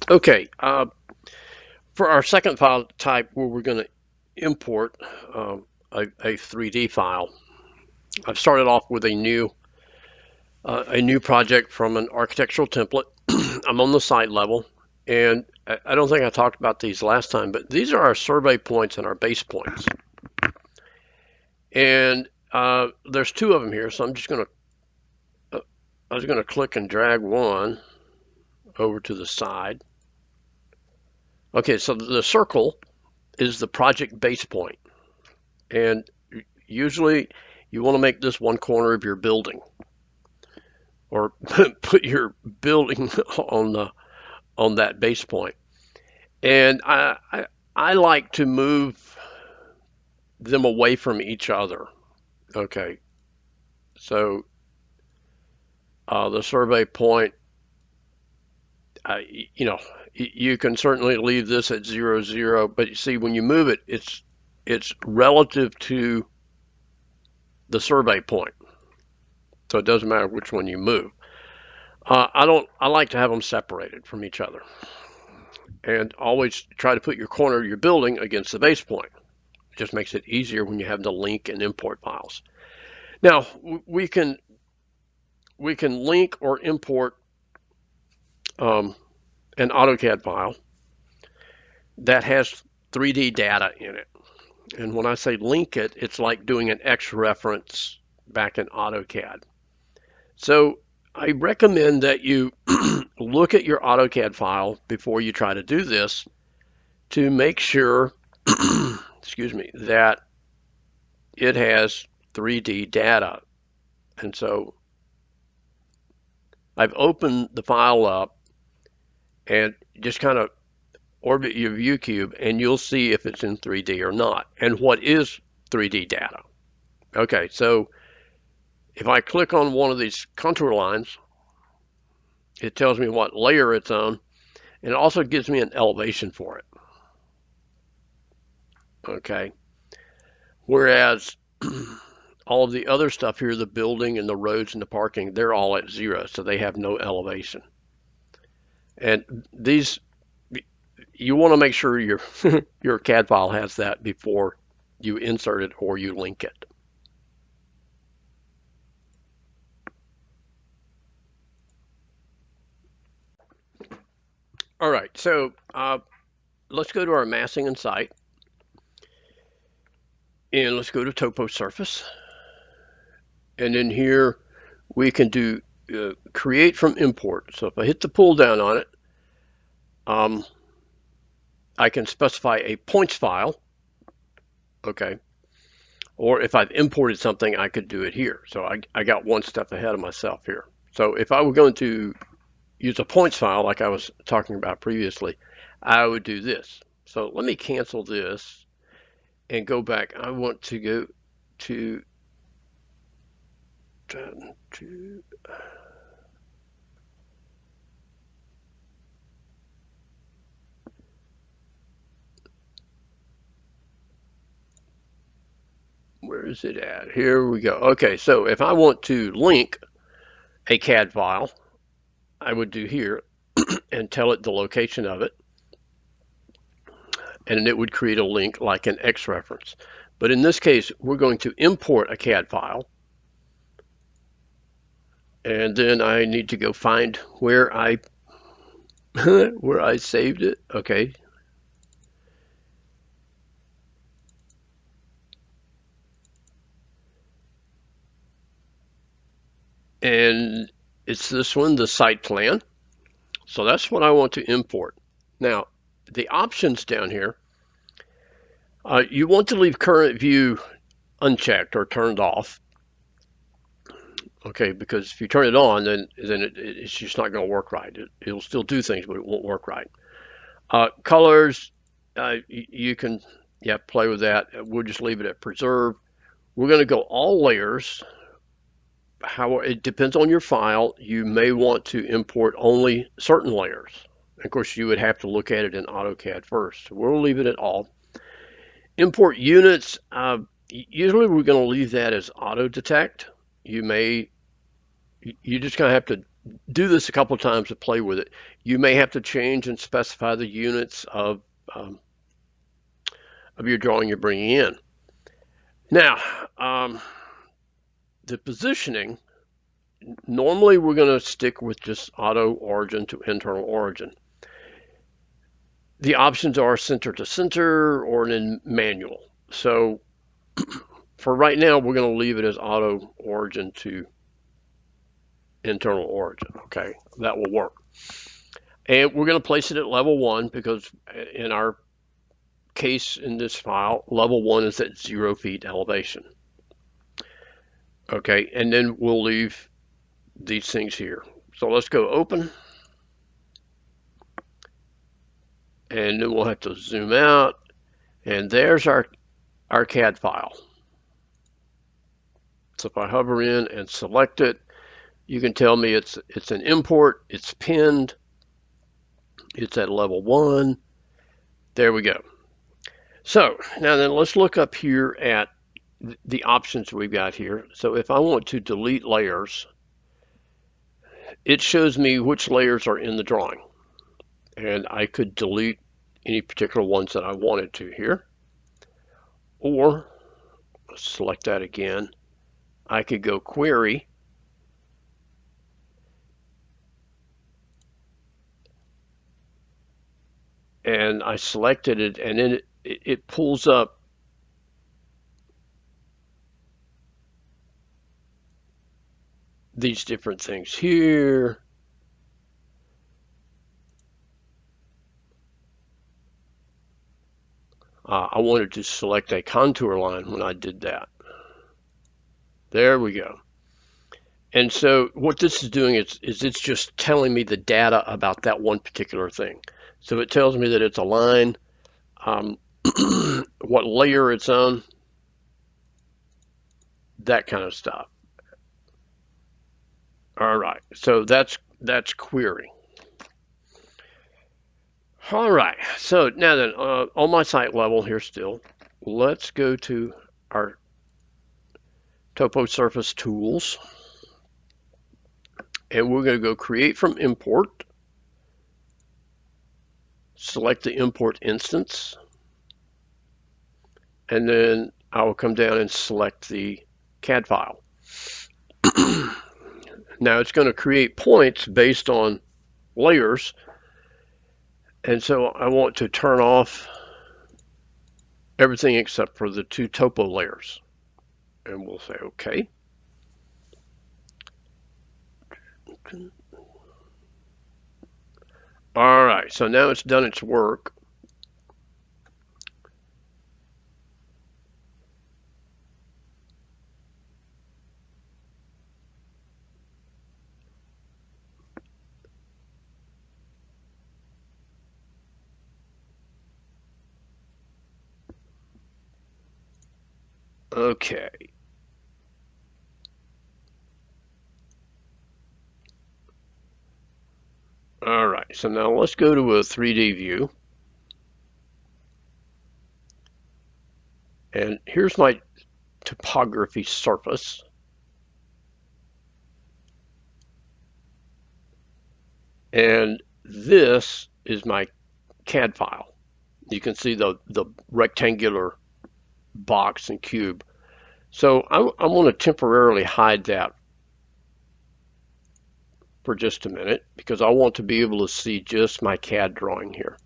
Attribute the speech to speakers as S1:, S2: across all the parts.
S1: Okay, for our second file type where we're going to import a 3D file, I've started off with a new project from an architectural template. I'm on the site level, and I don't think I talked about these last time, but these are our survey points and our base points. And there's two of them here, so I was going to click and drag one over to the side. Okay, so the circle is the project base point, and usually you want to make this one corner of your building, or put your building on that base point. And I like to move them away from each other. Okay, so the survey point, you know, you can certainly leave this at 0, 0, but you see when you move it, it's relative to the survey point, so it doesn't matter which one you move. I like to have them separated from each other, and always try to put your corner of your building against the base point. It just makes it easier when you have to link and import files. Now we can link or import an AutoCAD file that has 3D data in it. And when I say link it, it's like doing an X reference back in AutoCAD. So I recommend that you look at your AutoCAD file before you try to do this to make sure, excuse me, that it has 3D data. And so I've opened the file up and just kind of orbit your view cube, and you'll see if it's in 3D or not, and what is 3D data. Okay, so if I click on one of these contour lines, it tells me what layer it's on, and it also gives me an elevation for it. Okay, whereas all of the other stuff here, the building and the roads and the parking, they're all at 0, so they have no elevation. And these, you want to make sure your your CAD file has that before you insert it or you link it. All right, so let's go to our massing and site, and let's go to topo surface, and in here we can do create from import. So if I hit the pull down on it, I can specify a points file. Okay, or if I've imported something, I could do it here. So I got one step ahead of myself here. So if I were going to use a points file like I was talking about previously, I would do this. So let me cancel this and go back. I want to go to where is it at? Here we go. Okay, so if I want to link a CAD file, I would do here and tell it the location of it, and it would create a link like an X reference. But in this case, we're going to import a CAD file, and then I need to go find where I where I saved it. Okay. And it's this one, the site plan. So that's what I want to import. Now, the options down here, you want to leave current view unchecked or turned off. Okay, because if you turn it on, then it's just not going to work right. It'll still do things, but it won't work right. Colors, you can play with that. We'll just leave it at preserve. We're going to go all layers. How it depends on your file. You may want to import only certain layers. Of course, you would have to look at it in AutoCAD first. We'll leave it at all. Import units. Usually, we're going to leave that as auto detect. You just kind of have to do this a couple of times to play with it. You may have to change and specify the units of your drawing you're bringing in. Now, the positioning, normally we're going to stick with just auto origin to internal origin. The options are center to center or in manual. So for right now, we're going to leave it as auto origin to internal origin. Okay, that will work. And we're going to place it at level 1 because in our case in this file, level 1 is at 0 feet elevation. Okay, and then we'll leave these things here. So let's go open. And then we'll have to zoom out. And there's our CAD file. So if I hover in and select it, you can tell me it's an import, it's pinned, it's at level 1. There we go. So now then let's look up here at the options we've got here. So if I want to delete layers, it shows me which layers are in the drawing. And I could delete any particular ones that I wanted to here. Or select that again. I could go query. And I selected it, and then it pulls up these different things here. I wanted to select a contour line when I did that. There we go. And so what this is doing is it's just telling me the data about that one particular thing. So it tells me that it's a line, what layer it's on, that kind of stuff. All right, so that's query. All right, so now then, on my site level here still, let's go to our Topo Surface Tools, and we're going to go create from import, select the import instance, and then I will come down and select the CAD file. Now it's going to create points based on layers, and so I want to turn off everything except for the 2 topo layers, and we'll say OK. All right, so now it's done its work. Okay. All right, so now let's go to a 3D view. And here's my topography surface. And this is my CAD file. You can see the rectangular box and cube. So I want to temporarily hide that for just a minute because I want to be able to see just my CAD drawing here.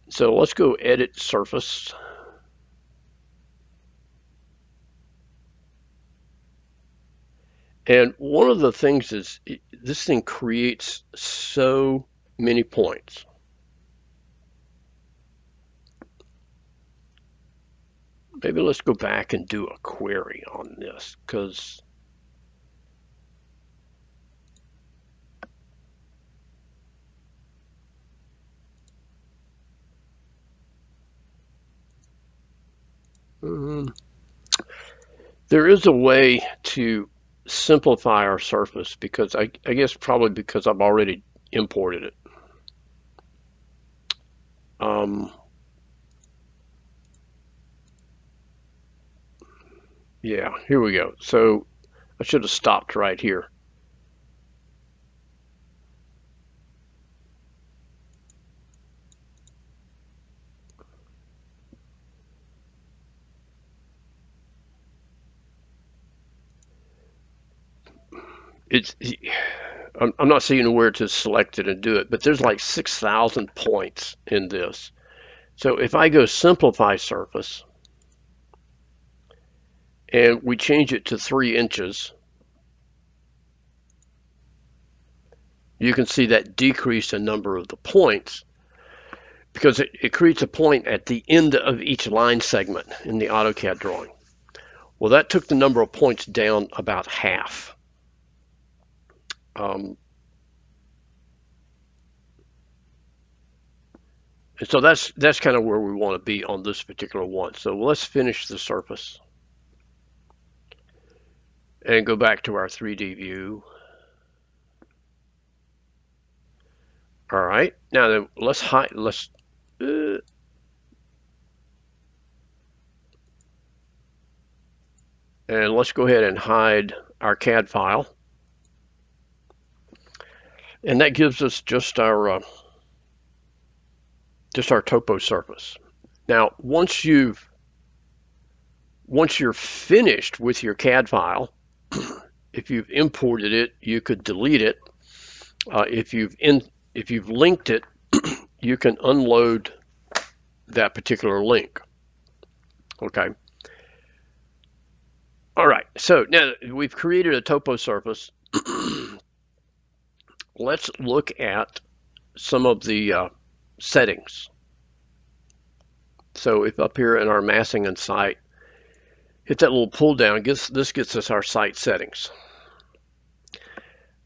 S1: So let's go edit surface. And one of the things is this thing creates so many points. Maybe let's go back and do a query on this because there is a way to simplify our surface because I guess probably because I've already imported it. Yeah, here we go. So I should have stopped right here. It's I'm not seeing where to select it and do it, but there's like 6,000 points in this. So if I go simplify surface and we change it to 3 inches, you can see that decrease in number of the points because it creates a point at the end of each line segment in the AutoCAD drawing. Well, that took the number of points down about half. And so that's kind of where we want to be on this particular one. So let's finish the surface and go back to our 3D view. All right, now then let's hide. And let's go ahead and hide our CAD file, and that gives us just our topo surface. Now, once you're finished with your CAD file, if you've imported it, you could delete it. If you've linked it, you can unload that particular link. Okay. All right. So now we've created a topo surface. Let's look at some of the settings. So if up here in our massing and site, hit that little pull down, this gets us our site settings.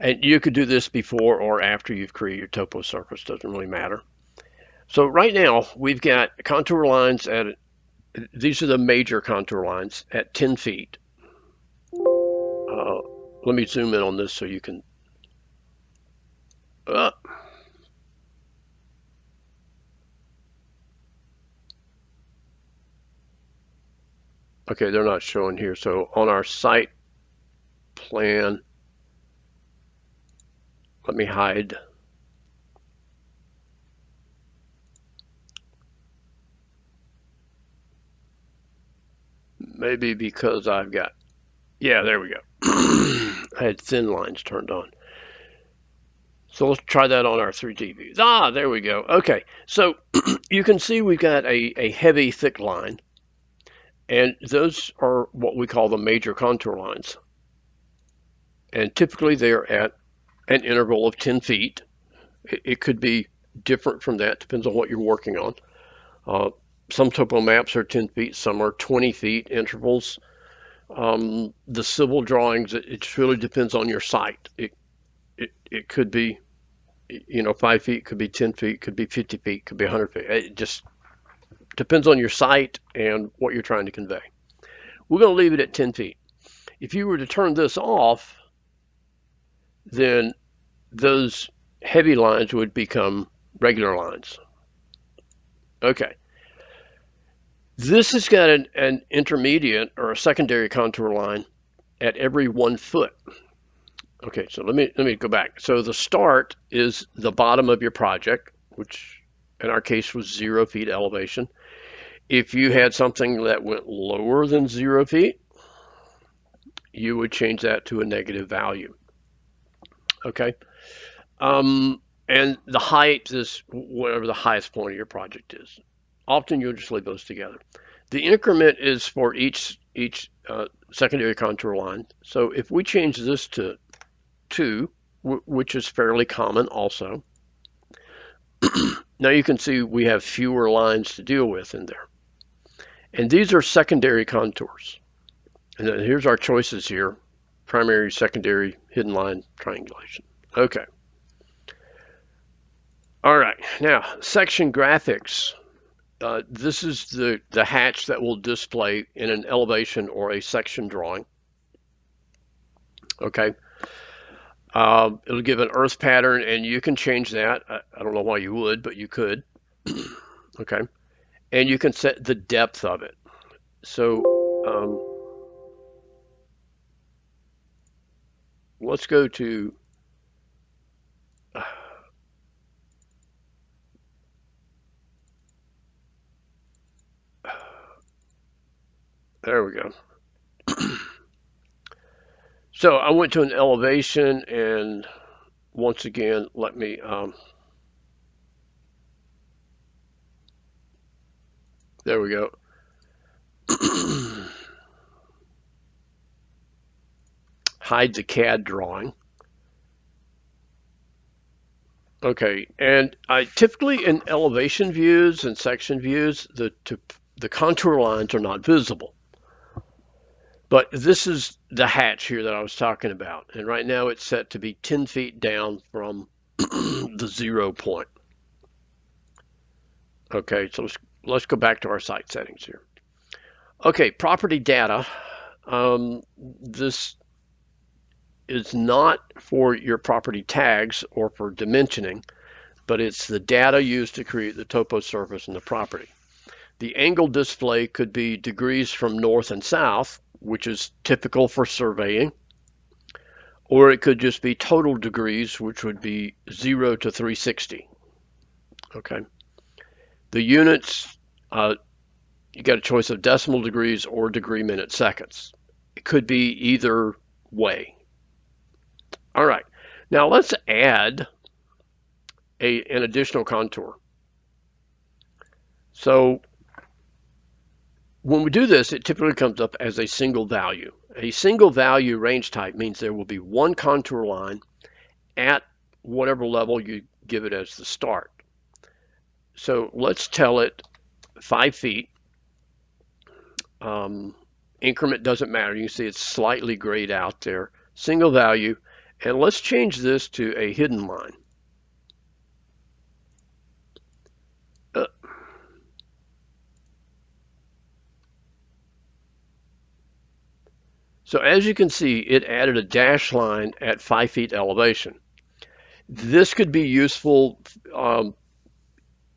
S1: And you could do this before or after you've created your topo surface, doesn't really matter. So right now we've got contour lines these are the major contour lines at 10 feet. Let me zoom in on this so you can, okay, they're not showing here. So on our site plan, let me hide. Maybe because I've got, yeah, there we go. I had thin lines turned on. So let's try that on our 3D views. There we go. Okay, so you can see we've got a heavy, thick line. And those are what we call the major contour lines. And typically they're at an interval of 10 feet. It could be different from that, depends on what you're working on. Some topo maps are 10 feet, some are 20 feet intervals. The civil drawings, it really depends on your site. It could be, 5 feet, could be 10 feet, could be 50 feet, could be 100 feet. It just depends on your site and what you're trying to convey. We're going to leave it at 10 feet. If you were to turn this off, then those heavy lines would become regular lines. Okay. This has got an intermediate or a secondary contour line at every 1 foot. Okay, so let me go back. So the start is the bottom of your project, which in our case was 0 feet elevation. If you had something that went lower than 0 feet, you would change that to a negative value. Okay. And the height is whatever the highest point of your project is. Often you'll just leave those together. The increment is for each secondary contour line. So if we change this to 2, which is fairly common also, now you can see we have fewer lines to deal with in there. And these are secondary contours. And then here's our choices here: primary, secondary, hidden line, triangulation. Okay. All right, now section graphics. This is the hatch that will display in an elevation or a section drawing. Okay. It'll give an earth pattern, and you can change that. I don't know why you would, but you could. Okay. And you can set the depth of it. So let's go to there we go. So I went to an elevation, and once again, let me there we go. Hide the CAD drawing. Okay, and I typically in elevation views and section views, the contour lines are not visible. But this is the hatch here that I was talking about, and right now it's set to be 10 feet down from the 0 point. Okay, so let's go back to our site settings here. Okay, property data. This is not for your property tags or for dimensioning, but it's the data used to create the topo surface in the property. The angle display could be degrees from north and south, which is typical for surveying, or it could just be total degrees, which would be 0 to 360. Okay. The units, you got a choice of decimal degrees or degree minute seconds. It could be either way. All right. Now let's add an additional contour. So when we do this, it typically comes up as a single value. A single value range type means there will be one contour line at whatever level you give it as the start. So let's tell it 5 feet. Increment doesn't matter. You can see it's slightly grayed out there. Single value. And let's change this to a hidden line. So as you can see, it added a dash line at 5 feet elevation. This could be useful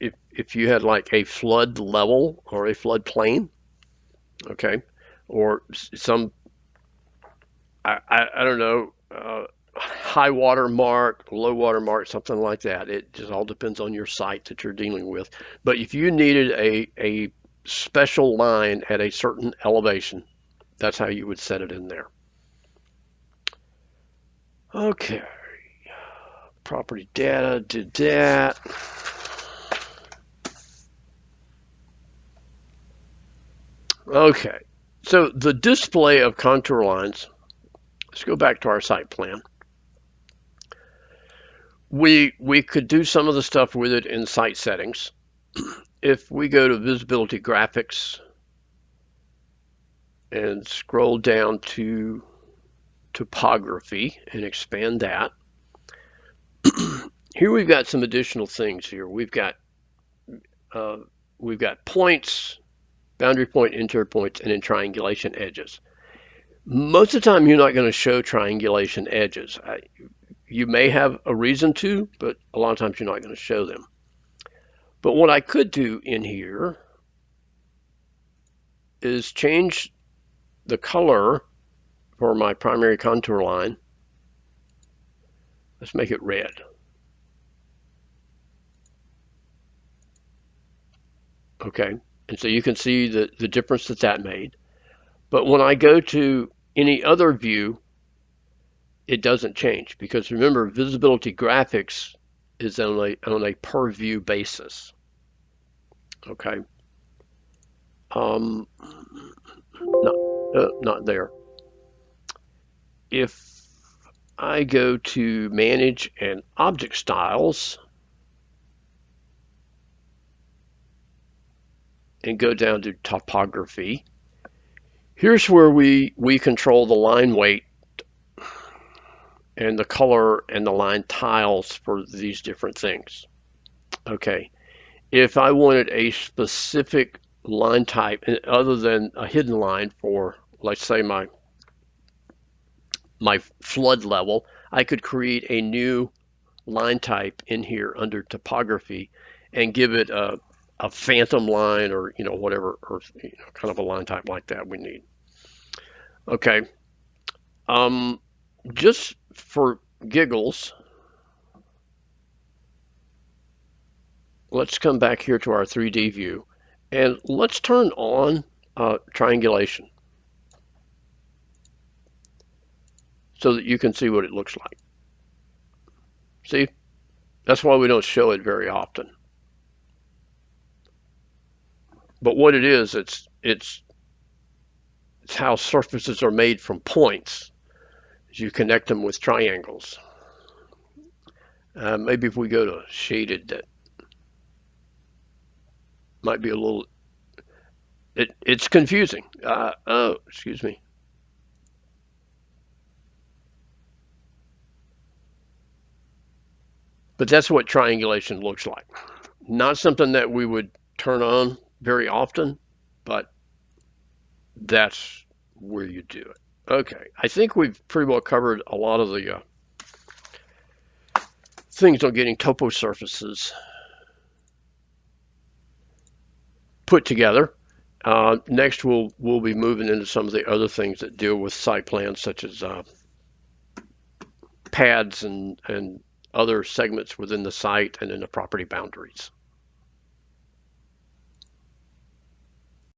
S1: if you had like a flood level or a flood plain, okay, or some, I don't know, high water mark, low water mark, something like that. It just all depends on your site that you're dealing with. But if you needed a special line at a certain elevation, that's how you would set it in there. Okay, property data, did that. Okay, so the display of contour lines, let's go back to our site plan. We could do some of the stuff with it in site settings. If we go to visibility graphics and scroll down to topography and expand that, here we've got some additional things here. We've got points, boundary point, interior points, and then triangulation edges. Most of the time, you're not going to show triangulation edges. You may have a reason to, but a lot of times you're not going to show them. But what I could do in here is change the color for my primary contour line. Let's make it red. Okay, and so you can see the difference that made. But when I go to any other view, it doesn't change, because remember, visibility graphics is on a per view basis. Okay. Not there. If I go to manage and object styles and go down to topography, here's where we control the line weight and the color and the line tiles for these different things. Okay, if I wanted a specific line type other than a hidden line for, let's say, my flood level, I could create a new line type in here under topography and give it a phantom line, or whatever, or kind of a line type like that we need. Okay. just for giggles, let's come back here to our 3D view and let's turn on triangulation so that you can see what it looks like. See, that's why we don't show it very often. But what it is, it's how surfaces are made from points. You connect them with triangles. Maybe if we go to shaded, that might be a little. It's confusing. Oh, excuse me. But that's what triangulation looks like. Not something that we would turn on very often, but that's where you do it. Okay, I think we've pretty well covered a lot of the things on getting topo surfaces put together. Next, we'll be moving into some of the other things that deal with site plans, such as pads and other segments within the site and in the property boundaries.